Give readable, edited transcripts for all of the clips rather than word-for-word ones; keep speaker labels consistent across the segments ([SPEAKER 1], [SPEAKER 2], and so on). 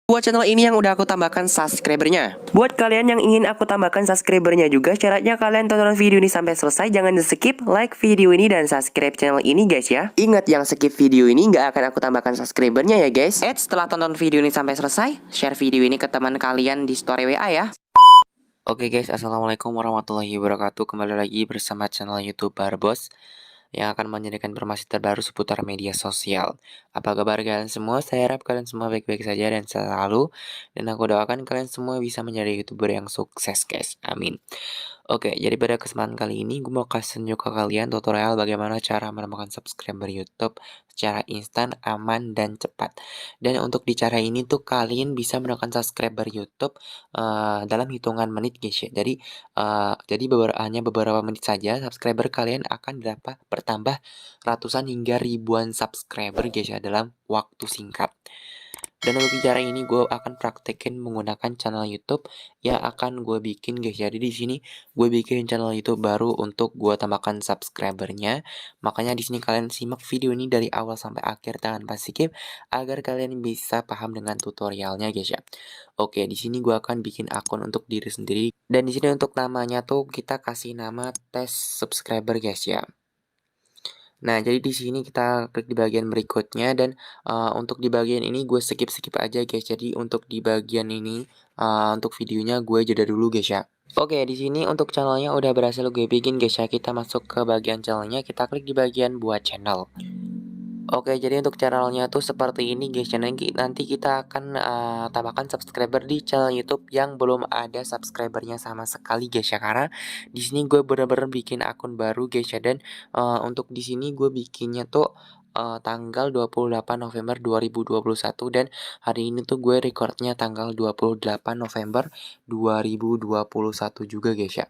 [SPEAKER 1] Buat channel ini yang udah aku tambahkan subscribernya.
[SPEAKER 2] Buat kalian yang ingin aku tambahkan subscribernya juga, syaratnya kalian tonton video ini sampai selesai. Jangan di skip, like video ini dan subscribe channel ini guys ya.
[SPEAKER 1] Ingat, yang skip video ini nggak akan aku tambahkan subscribernya ya guys. Setelah tonton video ini sampai selesai, share video ini ke teman kalian di story WA ya. Oke guys, assalamualaikum warahmatullahi wabarakatuh. Kembali lagi bersama channel YouTube Barbos yang akan menjadikan informasi terbaru seputar media sosial. Apa kabar kalian semua? Saya harap kalian semua baik-baik saja dan selalu. Dan aku doakan kalian semua bisa menjadi YouTuber yang sukses guys. Amin. Oke, jadi pada kesempatan kali ini gue mau kasih tunjuk ke kalian tutorial bagaimana cara menemukan subscriber YouTube secara instan, aman, dan cepat. Dan untuk di cara ini tuh kalian bisa menemukan subscriber YouTube dalam hitungan menit guys ya. Jadi hanya beberapa menit saja subscriber kalian akan dapat bertambah ratusan hingga ribuan subscriber guys ya dalam waktu singkat. Dan untuk cara ini gue akan praktekin menggunakan channel YouTube yang akan gue bikin guys. Jadi di sini gue bikin channel YouTube baru untuk gue tambahkan subscribernya. Makanya di sini kalian simak video ini dari awal sampai akhir tanpa skip agar kalian bisa paham dengan tutorialnya guys ya. Oke, di sini gue akan bikin akun untuk diri sendiri. Dan di sini untuk namanya tuh kita kasih nama tes subscriber guys ya. Nah, jadi di sini kita klik di bagian berikutnya dan untuk di bagian ini gue skip-skip aja guys. Jadi untuk di bagian ini untuk videonya gue jeda dulu guys ya. Oke, di sini untuk channelnya udah berhasil gue bikin guys ya. Kita masuk ke bagian channelnya, kita klik di bagian buat channel. Oke, jadi untuk channelnya tuh seperti ini guys. Nanti kita akan tambahkan subscriber di channel YouTube yang belum ada subscribernya sama sekali guys ya. Karena di sini gue bener-bener bikin akun baru guys ya. Dan untuk di sini gue bikinnya tuh tanggal 28 November 2021 dan hari ini tuh gue recordnya tanggal 28 November 2021 juga guys ya.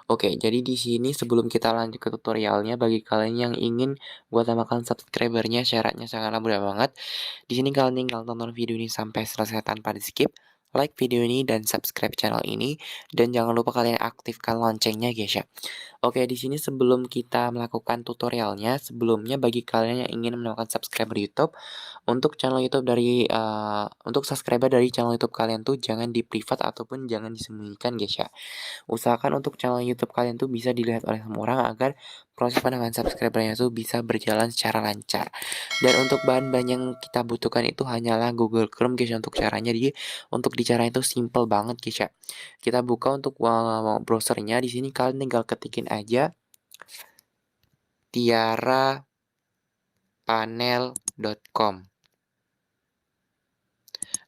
[SPEAKER 1] Oke, jadi di sini sebelum kita lanjut ke tutorialnya, bagi kalian yang ingin gua tambahkan subscribernya, syaratnya sangatlah mudah banget. Di sini kalian tinggal tonton video ini sampai selesai tanpa di skip, like video ini dan subscribe channel ini, dan jangan lupa kalian aktifkan loncengnya guys ya. Oke, di sini sebelum kita melakukan tutorialnya, sebelumnya bagi kalian yang ingin mendapatkan subscriber YouTube, untuk channel YouTube untuk subscriber dari channel YouTube kalian tuh jangan di private ataupun jangan disembunyikan guys ya. Usahakan untuk channel YouTube kalian tuh bisa dilihat oleh semua orang agar proses penambahan subscribernya tuh bisa berjalan secara lancar. Dan untuk bahan-bahan yang kita butuhkan itu hanyalah Google Chrome guys untuk caranya. Jadi untuk di cara itu simple banget guys ya. Kita buka untuk browsernya. Di sini kalian tinggal ketikin aja tiarapanel.com.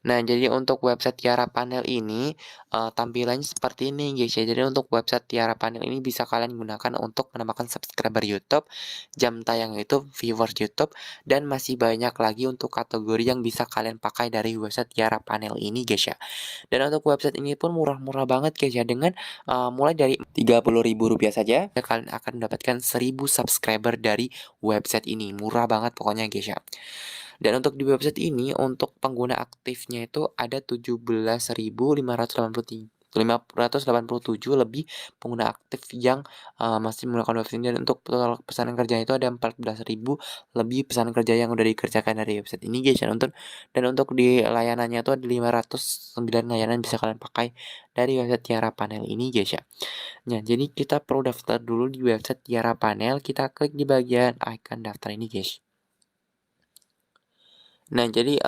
[SPEAKER 1] Nah, jadi untuk website Tiara Panel ini tampilannya seperti ini guys ya. Jadi untuk website Tiara Panel ini bisa kalian gunakan untuk menambahkan subscriber YouTube, jam tayang YouTube, viewers YouTube, dan masih banyak lagi untuk kategori yang bisa kalian pakai dari website Tiara Panel ini guys ya. Dan untuk website ini pun murah-murah banget guys ya. Dengan mulai dari Rp30.000 saja, kalian akan mendapatkan 1000 subscriber dari website ini. Murah banget pokoknya guys ya. Dan untuk di website ini, untuk pengguna aktifnya itu ada 17.587 lebih pengguna aktif yang masih menggunakan website ini. Dan untuk pesanan kerja itu ada 14.000 lebih pesanan kerja yang udah dikerjakan dari website ini guys. Dan untuk di layanannya itu ada 509 layanan bisa kalian pakai dari website Tiara Panel ini guys ya. Nah, jadi kita perlu daftar dulu di website Tiara Panel. Kita klik di bagian icon daftar ini guys. Nah, jadi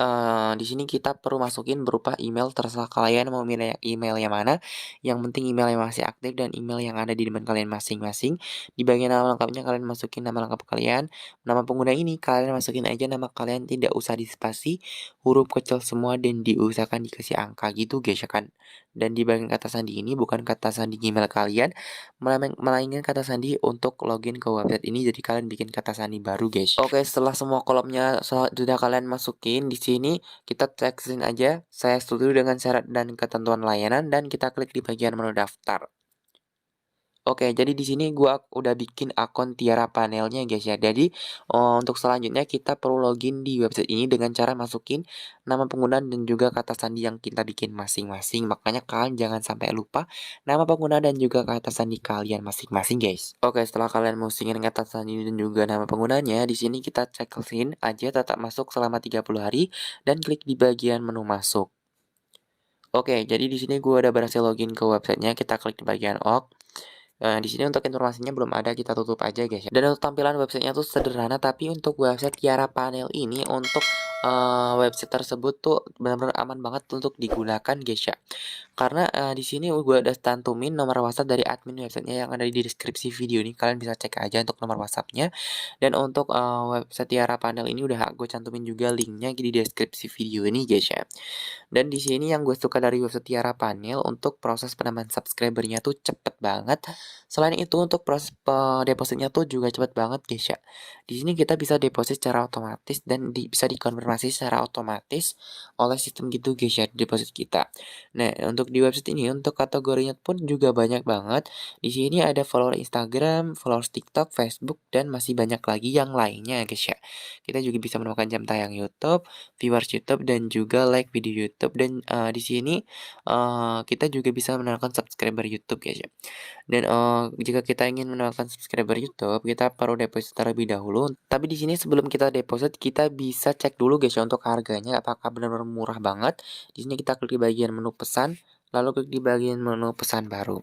[SPEAKER 1] di sini kita perlu masukin berupa email, terserah kalian mau milih email yang mana. Yang penting email yang masih aktif dan email yang ada di depan kalian masing-masing. Di bagian nama lengkapnya kalian masukin nama lengkap kalian. Nama pengguna ini kalian masukin aja nama kalian, tidak usah dispasi, huruf kecil semua dan diusahakan dikasih angka gitu guys ya kan. Dan di bagian kata sandi ini bukan kata sandi Gmail kalian, melainkan kata sandi untuk login ke website ini. Jadi kalian bikin kata sandi baru guys. Oke, setelah semua kolomnya sudah kalian masukin, di sini kita tekstin aja saya setuju dengan syarat dan ketentuan layanan dan kita klik di bagian menu daftar. Oke, jadi di sini gua udah bikin akun Tiara Panelnya guys ya. Jadi untuk selanjutnya kita perlu login di website ini dengan cara masukin nama pengguna dan juga kata sandi yang kita bikin masing-masing. Makanya kalian jangan sampai lupa nama pengguna dan juga kata sandi kalian masing-masing guys. Oke, setelah kalian musingin kata sandi dan juga nama penggunanya, di sini kita cekin aja tetap masuk selama 30 hari dan klik di bagian menu masuk. Oke, jadi di sini gue udah berhasil login ke websitenya, kita klik di bagian org. Di sini untuk informasinya belum ada, kita tutup aja guys ya. Dan untuk tampilan websitenya tuh sederhana, tapi untuk website Tiara Panel ini untuk website tersebut tuh benar-benar aman banget untuk digunakan guys ya. Karena di sini gue udah cantumin nomor WhatsApp dari admin websitenya yang ada di deskripsi video ini. Kalian bisa cek aja untuk nomor WhatsAppnya. Dan untuk website Tiara Panel ini udah gue cantumin juga linknya di deskripsi video ini guys ya. Dan di sini yang gue suka dari website Tiara Panel untuk proses penambahan subscribernya tuh cepet banget. Selain itu untuk proses depositnya tuh juga cepet banget guys ya. Di sini kita bisa deposit secara otomatis dan bisa dikonfirmasi secara otomatis oleh sistem gitu guys ya deposit kita. Nah untuk di website ini untuk kategorinya pun juga banyak banget. Di sini ada follower Instagram, followers TikTok, Facebook dan masih banyak lagi yang lainnya guys ya. Kita juga bisa menemukan jam tayang YouTube, viewers YouTube dan juga like video YouTube dan di sini kita juga bisa menemukan subscriber YouTube guys ya. Dan jika kita ingin menemukan subscriber YouTube, kita perlu deposit terlebih dahulu. Tapi di sini sebelum kita deposit, kita bisa cek dulu guys ya untuk harganya apakah benar-benar murah banget. Di sini kita klik di bagian menu pesan, lalu klik di bagian menu pesan baru.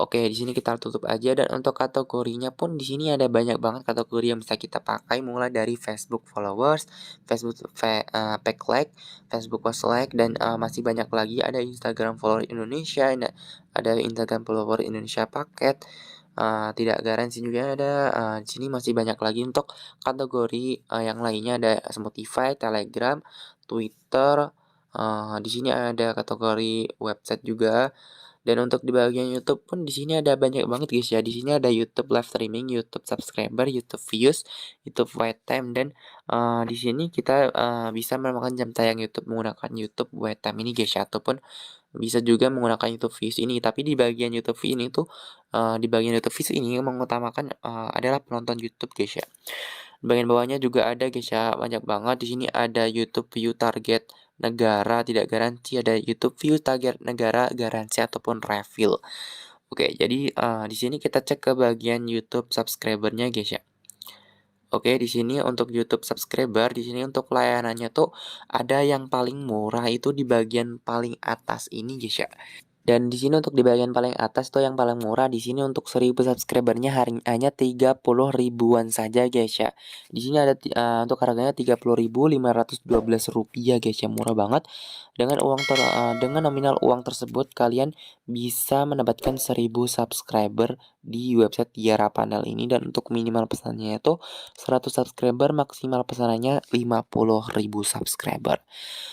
[SPEAKER 1] Oke, di sini kita tutup aja dan untuk kategorinya pun di sini ada banyak banget kategori yang bisa kita pakai mulai dari Facebook followers, Facebook pack like, Facebook post like dan masih banyak lagi ada Instagram follower Indonesia, ada Instagram follower Indonesia paket. Tidak garansi juga ada. Di sini masih banyak lagi untuk kategori yang lainnya ada Spotify, Telegram, Twitter. Di sini ada kategori website juga. Dan untuk di bagian YouTube pun di sini ada banyak banget guys ya. Di sini ada YouTube live streaming, YouTube subscriber, YouTube views, YouTube wait time dan di sini kita bisa menemukan jam tayang YouTube menggunakan YouTube wait time ini guys ya ataupun bisa juga menggunakan YouTube views ini. Tapi di bagian YouTube view ini tuh di bagian YouTube views ini mengutamakan adalah penonton YouTube guys ya. Bagian bawahnya juga ada guys ya, banyak banget. Di sini ada YouTube view target negara tidak garansi, ada YouTube view target negara garansi ataupun refill. Oke, jadi di sini kita cek ke bagian YouTube subscribernya guys ya. Oke, di sini untuk YouTube subscriber, di sini untuk layanannya tuh ada yang paling murah itu di bagian paling atas ini guys ya. Dan di sini untuk di bagian paling atas tuh yang paling murah di sini untuk 1000 subscribernya hanya 30 ribuan saja guys ya. Di sini ada untuk harganya 30.512 rupiah guys ya, murah banget. Dengan nominal uang tersebut kalian bisa mendapatkan 1000 subscriber di website Tiara Panel ini dan untuk minimal pesannya itu 100 subscriber, maksimal pesanannya 50.000 subscriber.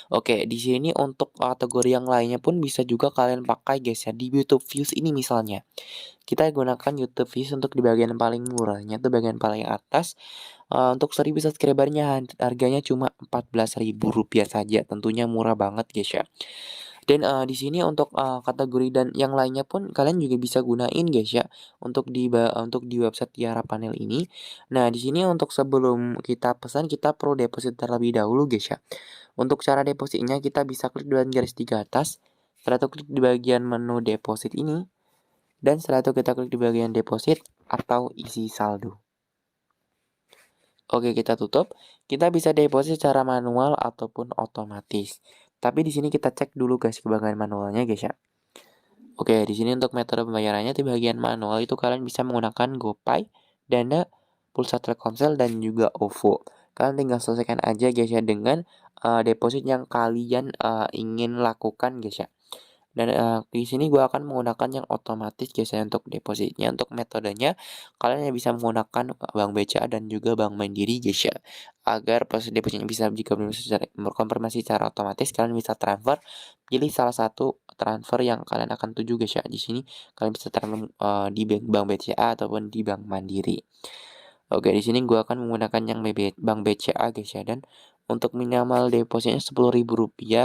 [SPEAKER 1] Oke, di sini untuk kategori yang lainnya pun bisa juga kalian pakai guys ya di YouTube views ini misalnya. Kita gunakan YouTube views untuk di bagian paling murahnya tuh bagian paling atas. Untuk 1000 subscribernya harganya cuma Rp14.000 saja. Tentunya murah banget guys ya. Dan di sini untuk kategori dan yang lainnya pun kalian juga bisa gunain guys ya untuk di website Tiara Panel ini. Nah, di sini untuk sebelum kita pesan kita perlu deposit terlebih dahulu guys ya. Untuk cara depositnya kita bisa klik di bagian garis 3 atas, setelah itu klik di bagian menu deposit ini, dan setelah itu kita klik di bagian deposit atau isi saldo. Oke, kita tutup. Kita bisa deposit secara manual ataupun otomatis. Tapi di sini kita cek dulu guys ke bagian manualnya guys ya. Oke, di sini untuk metode pembayarannya di bagian manual itu kalian bisa menggunakan GoPay, Dana, Pulsa Telkomsel dan juga OVO. Kalian tinggal selesaikan aja guys ya dengan deposit yang kalian ingin lakukan guys ya. Dan di sini gua akan menggunakan yang otomatis guys ya untuk depositnya. Untuk metodenya kalian yang bisa menggunakan Bank BCA dan juga Bank Mandiri guys ya. Agar proses depositnya bisa jika belum bisa konfirmasi secara otomatis kalian bisa transfer, pilih salah satu transfer yang kalian akan tuju guys ya. Di sini kalian bisa transfer di Bank BCA ataupun di Bank Mandiri. Oke, di sini gua akan menggunakan yang Bank BCA guys ya dan untuk minimal depositnya Rp10.000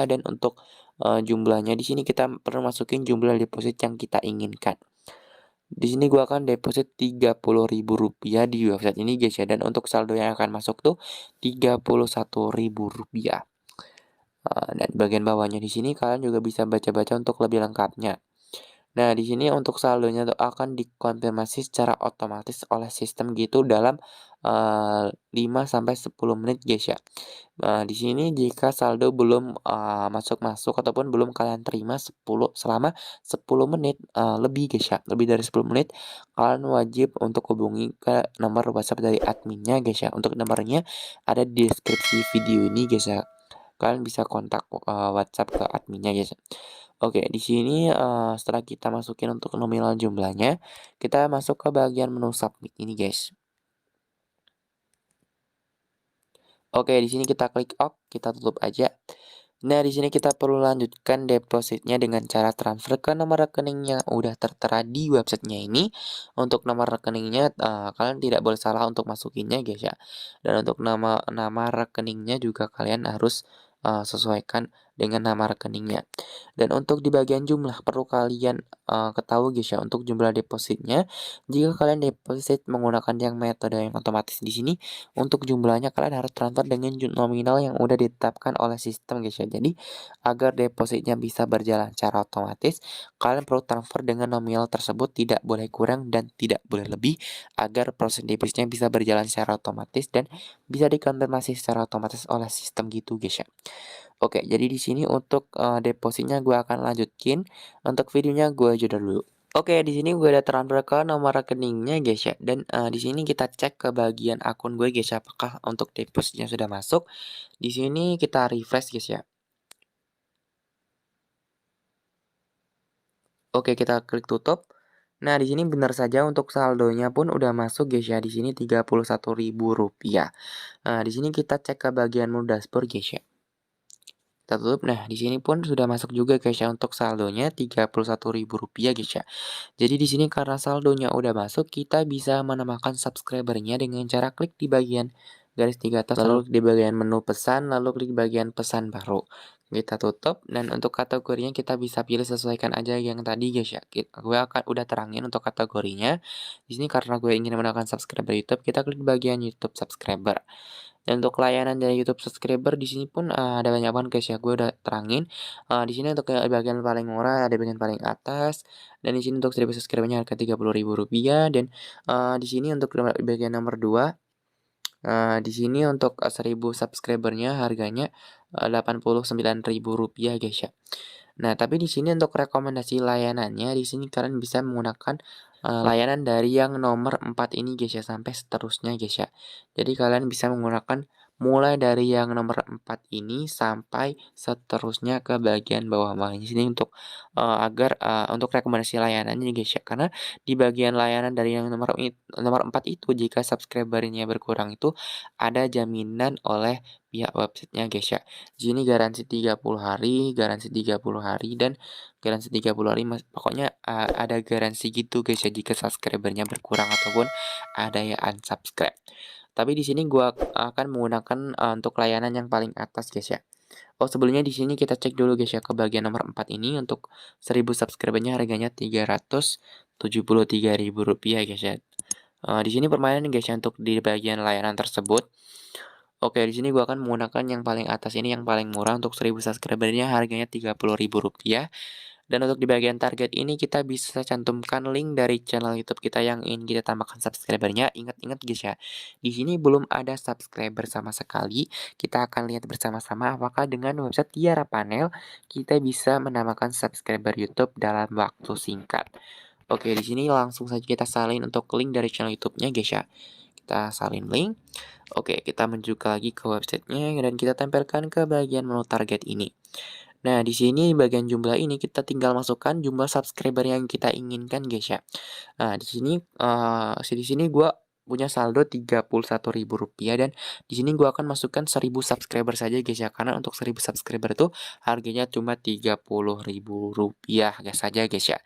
[SPEAKER 1] dan untuk jumlahnya di sini kita perlu masukin jumlah deposit yang kita inginkan. Di sini gua akan deposit Rp30.000 di website ini guys ya dan untuk saldo yang akan masuk tuh Rp31.000. Dan bagian bawahnya di sini kalian juga bisa baca-baca untuk lebih lengkapnya. Nah, di sini untuk saldonya tuh akan dikonfirmasi secara otomatis oleh sistem gitu dalam 5 sampai 10 menit guys ya. Di sini jika saldo belum, masuk-masuk ataupun belum kalian terima selama 10 menit, lebih guys ya, lebih dari 10 menit, kalian wajib untuk hubungi ke nomor WhatsApp dari adminnya guys ya. Untuk nomornya ada di deskripsi video ini guys ya. Kalian bisa kontak, WhatsApp ke adminnya guys ya. Oke, di sini, setelah kita masukin untuk nominal jumlahnya, kita masuk ke bagian menu submit ini guys. Oke, di sini kita klik OK, kita tutup aja. Nah, di sini kita perlu lanjutkan depositnya dengan cara transfer ke nomor rekening yang udah tertera di websitenya ini. Untuk nomor rekeningnya, kalian tidak boleh salah untuk masukinnya guys ya. Dan untuk nama nama rekeningnya juga kalian harus, sesuaikan dengan nama rekeningnya. Dan untuk di bagian jumlah perlu kalian, ketahui guys ya, untuk jumlah depositnya, jika kalian deposit menggunakan yang metode yang otomatis di sini, untuk jumlahnya kalian harus transfer dengan nominal yang udah ditetapkan oleh sistem guys ya. Jadi agar depositnya bisa berjalan secara otomatis, kalian perlu transfer dengan nominal tersebut tidak boleh kurang dan tidak boleh lebih agar proses depositnya bisa berjalan secara otomatis dan bisa dikonfirmasi secara otomatis oleh sistem gitu guys ya. Oke, jadi di sini untuk depositnya gue akan lanjutin. Untuk videonya gue jeda dulu. Oke, di sini gue udah transfer ke nomor rekeningnya guys ya. Dan di sini kita cek ke bagian akun gue guys ya, apakah untuk depositnya sudah masuk. Di sini kita refresh guys ya. Oke, kita klik tutup. Nah, di sini benar saja untuk saldonya pun udah masuk guys ya. Di sini Rp31.000. Nah, di sini kita cek ke bagian menu dashboard guys ya. Kita tutup. Nah, di sini pun sudah masuk juga guys ya untuk saldonya Rp31.000 guys ya. Jadi di sini karena saldonya udah masuk, kita bisa menambahkan subscribernya dengan cara klik di bagian garis 3 atas, lalu di bagian menu pesan, lalu klik bagian pesan baru. Kita tutup dan untuk kategorinya kita bisa pilih sesuaikan aja yang tadi guys ya. Gue akan udah terangin untuk kategorinya. Di sini karena gue ingin mendapatkan subscriber YouTube, kita klik bagian YouTube subscriber. Dan untuk layanan dari YouTube subscriber di sini pun, ada banyak banget guys ya, gue udah terangin. Di sini untuk yang bagian paling murah ada bagian paling atas, dan di sini untuk 1000 subscriber-nya harga Rp30.000 dan, di sini untuk bagian nomor 2, di sini untuk, 1000 subscriber-nya harganya, Rp89.000 guys ya. Nah, tapi di sini untuk rekomendasi layanannya, di sini kalian bisa menggunakan, layanan dari yang nomor 4 ini guys ya, sampai seterusnya guys ya. Jadi kalian bisa menggunakan mulai dari yang nomor 4 ini sampai seterusnya ke bagian bawah-bawah ini sini untuk, agar, untuk rekomendasi layanannya guys ya. Karena di bagian layanan dari yang nomor 4 itu jika subscriber-nya berkurang itu ada jaminan oleh pihak websitenya guys ya. Di sini garansi 30 hari, garansi 30 hari, dan garansi 30 hari pokoknya, ada garansi gitu guys ya jika subscriber-nya berkurang ataupun ada yang unsubscribe. Tapi di sini gua akan menggunakan, untuk layanan yang paling atas guys ya. Oh, sebelumnya di sini kita cek dulu guys ya ke bagian nomor 4 ini untuk 1000 subscriber-nya harganya Rp373.000 guys ya. Di sini permainan guys ya untuk di bagian layanan tersebut. Oke, di sini gua akan menggunakan yang paling atas ini yang paling murah untuk 1000 subscriber-nya harganya Rp30.000. Dan untuk di bagian target ini kita bisa cantumkan link dari channel YouTube kita yang ingin kita tambahkan subscriber-nya. Ingat-ingat guys ya, di sini belum ada subscriber sama sekali. Kita akan lihat bersama-sama apakah dengan website Tiara Panel kita bisa menambahkan subscriber YouTube dalam waktu singkat. Oke, di sini langsung saja kita salin untuk link dari channel YouTube-nya guys ya. Kita salin link. Oke, kita menuju lagi ke websitenya dan kita tempelkan ke bagian menu target ini. Nah, di sini bagian jumlah ini kita tinggal masukkan jumlah subscriber yang kita inginkan, guys ya. Nah, di sini gua punya saldo Rp31.000 dan di sini gua akan masukkan 1000 subscriber saja, guys ya. Karena untuk 1000 subscriber itu harganya cuma Rp30.000 guys saja, guys ya.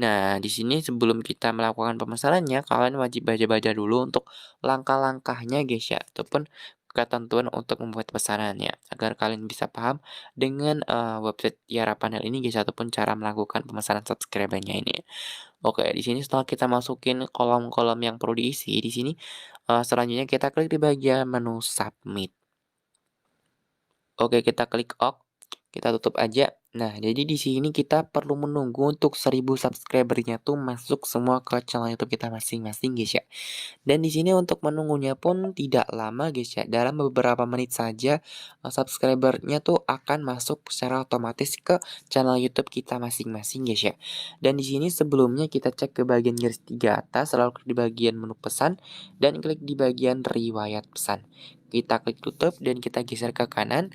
[SPEAKER 1] Nah, di sini sebelum kita melakukan pemesanannya, kalian wajib baca-baca dulu untuk langkah-langkahnya, guys ya, ataupun ketentuan untuk membuat pesanannya, agar kalian bisa paham dengan website Tiara Panel ini, guys, ataupun cara melakukan pemesanan subscriber-nya ini. Oke, di sini setelah kita masukin kolom-kolom yang perlu diisi, di sini selanjutnya kita klik di bagian menu submit. Oke, kita klik OK, kita tutup aja. Nah, jadi di sini kita perlu menunggu untuk 1000 subscribernya tuh masuk semua ke channel YouTube kita masing-masing, guys ya. Dan di sini untuk menunggunya pun tidak lama, guys ya. Dalam beberapa menit saja subscribernya tuh akan masuk secara otomatis ke channel YouTube kita masing-masing, guys ya. Dan di sini sebelumnya kita cek ke bagian garis 3 atas, lalu klik di bagian menu pesan dan klik di bagian riwayat pesan. Kita klik tutup dan kita geser ke kanan.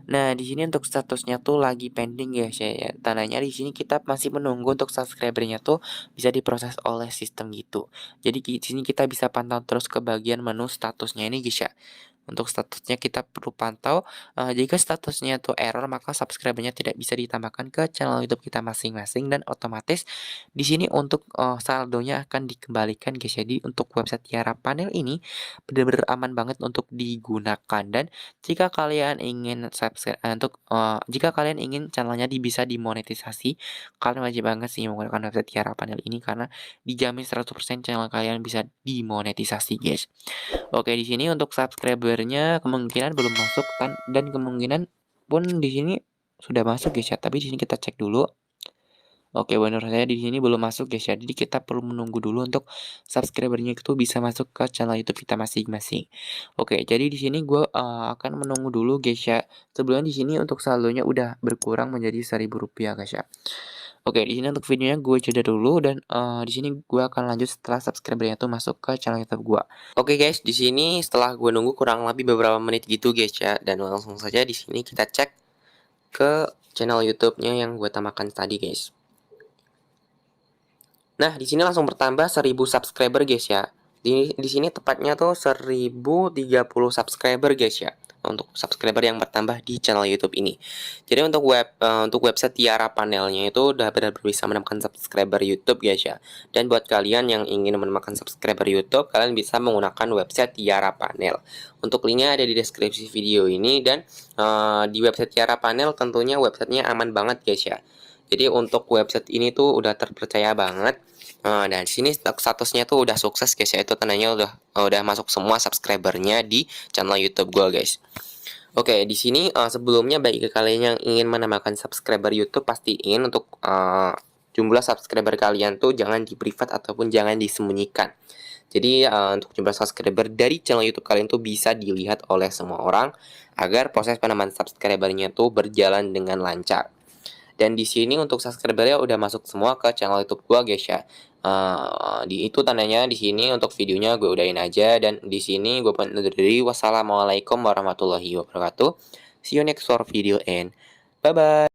[SPEAKER 1] Nah, di sini untuk statusnya tuh lagi pending ya, ya. Tandanya di sini kita masih menunggu untuk subscribernya tuh bisa diproses oleh sistem gitu. Jadi di sini kita bisa pantau terus ke bagian menu statusnya ini guys ya. Untuk statusnya kita perlu pantau, jika statusnya tuh error maka subscribernya tidak bisa ditambahkan ke channel YouTube kita masing-masing dan otomatis di sini untuk, saldonya akan dikembalikan guys. Jadi untuk website Tiara Panel ini benar-benar aman banget untuk digunakan dan jika kalian ingin jika kalian ingin channelnya bisa dimonetisasi, kalian wajib banget sih menggunakan website Tiara Panel ini karena dijamin 100% channel kalian bisa dimonetisasi guys. Oke, di sini untuk subscribernya kemungkinan belum masuk kan dan kemungkinan pun di sini sudah masuk guys ya. Tapi di sini kita cek dulu. Oke, benar saya di sini belum masuk guys ya. Jadi kita perlu menunggu dulu untuk subscribernya itu bisa masuk ke channel YouTube kita masing-masing. Oke, jadi di sini gue akan menunggu dulu guys ya. Sebelumnya di sini untuk saldonya udah berkurang menjadi Rp1.000 guys ya. Oke, di sini untuk videonya gue jeda dulu dan di sini gue akan lanjut setelah subscribernya tuh masuk ke channel YouTube gue. Oke guys, di sini setelah gue nunggu kurang lebih beberapa menit gitu guys ya, dan langsung saja di sini kita cek ke channel YouTube-nya yang gue tambahkan tadi guys. Nah, di sini langsung bertambah 1000 subscriber guys ya. Di sini tepatnya tuh 1030 subscriber guys ya. Untuk subscriber yang bertambah di channel YouTube ini. Jadi untuk website Tiara Panelnya itu udah benar-benar bisa menemukan subscriber YouTube guys ya. Dan buat kalian yang ingin menemukan subscriber YouTube, kalian bisa menggunakan website Tiara Panel. Untuk linknya ada di deskripsi video ini dan di website Tiara Panel tentunya websitenya aman banget guys ya. Jadi untuk website ini tuh udah terpercaya banget. Dan sini statusnya tuh udah sukses guys ya, itu tandanya udah masuk semua subscribernya di channel YouTube gue guys. Oke, di sini sebelumnya bagi kalian yang ingin menambahkan subscriber YouTube pastiin untuk jumlah subscriber kalian tuh jangan di private ataupun jangan disembunyikan. Jadi untuk jumlah subscriber dari channel YouTube kalian tuh bisa dilihat oleh semua orang agar proses penambahan subscribernya tuh berjalan dengan lancar. Dan di sini untuk subscribernya udah masuk semua ke channel YouTube gua guys ya. Itu tandanya di sini untuk videonya gue udahin aja dan di sini gue pamit undur diri. Wassalamualaikum warahmatullahi wabarakatuh. See you next for video and bye bye.